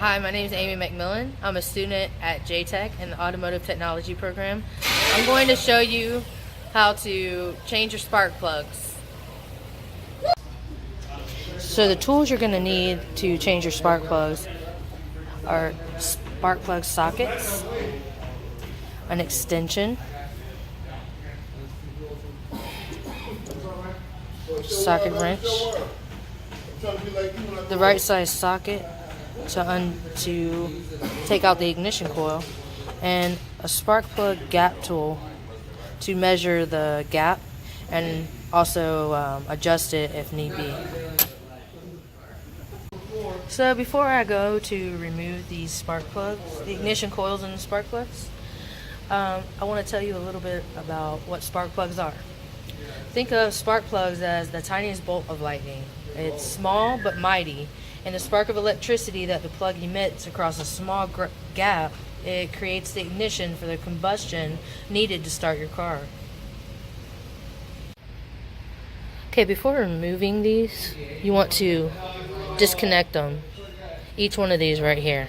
Hi, my name is Amy McMillan. I'm a student at JTECH in the Automotive Technology program. I'm going to show you how to change your spark plugs. So the tools you're going to need to change your spark plugs are spark plug sockets, an extension, socket wrench, the right size socket to take out the ignition coil, and a spark plug gap tool to measure the gap and also adjust it if need be. So before I go to remove these spark plugs, the ignition coils and the spark plugs, I want to tell you a little bit about what spark plugs are. Think of spark plugs as the tiniest bolt of lightning. It's small but mighty, and the spark of electricity that the plug emits across a small gap, it creates the ignition for the combustion needed to start your car. Okay, before removing these, you want to disconnect them. Each one of these right here.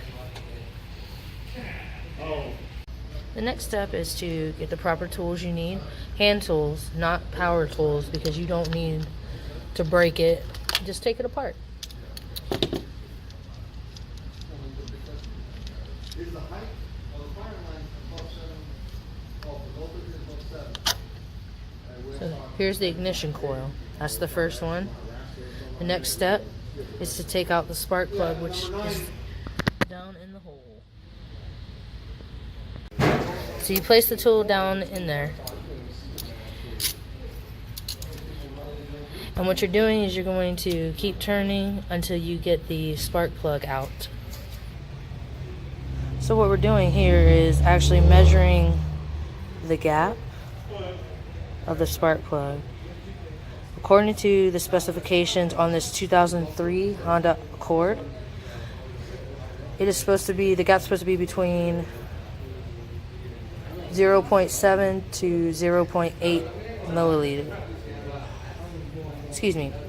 The next step is to get the proper tools you need. Hand tools, not power tools, because you don't need to break it. Just take it apart. So here's the ignition coil. That's the first one. The next step is to take out the spark plug, which is down in the hole. So you place the tool down in there. And what you're doing is you're going to keep turning until you get the spark plug out. So what we're doing here is actually measuring the gap of the spark plug. According to the specifications on this 2003 Honda Accord, it is supposed to be, the gap's supposed to be between 0.7 to 0.8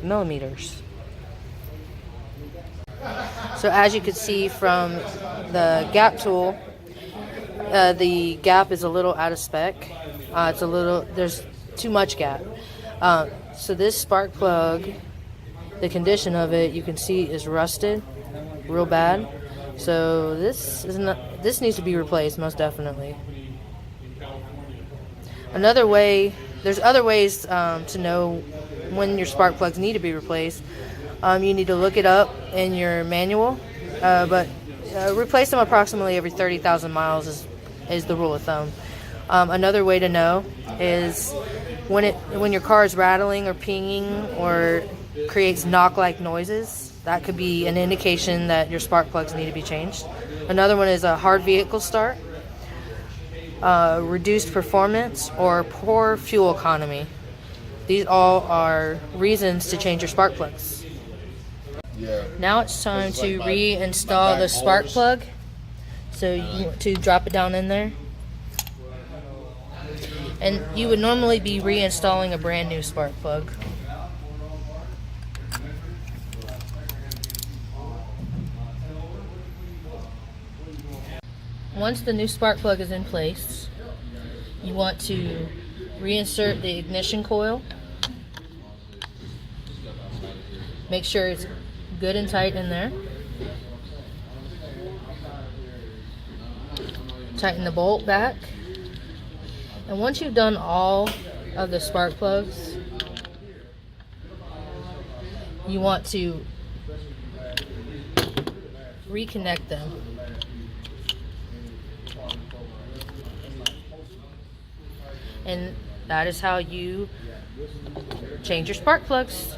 millimeters. So as you can see from the gap tool, the gap is a little out of spec. There's too much gap. So this spark plug, the condition of it, you can see is rusted real bad. So this needs to be replaced, most definitely. Another way, there's other ways to know when your spark plugs need to be replaced. You need to look it up in your manual, but replace them approximately every 30,000 miles is the rule of thumb. Another way to know is when your car is rattling or pinging or creates knock-like noises. That could be an indication that your spark plugs need to be changed. Another one is a hard vehicle start, reduced performance, or poor fuel economy. These all are reasons to change your spark plugs. Now it's time to reinstall the spark plug. So you want to drop it down in there. And you would normally be reinstalling a brand new spark plug. Once the new spark plug is in place, you want to reinsert the ignition coil. Make sure it's good and tight in there. Tighten the bolt back. And once you've done all of the spark plugs, you want to reconnect them. And that is how you change your spark plugs.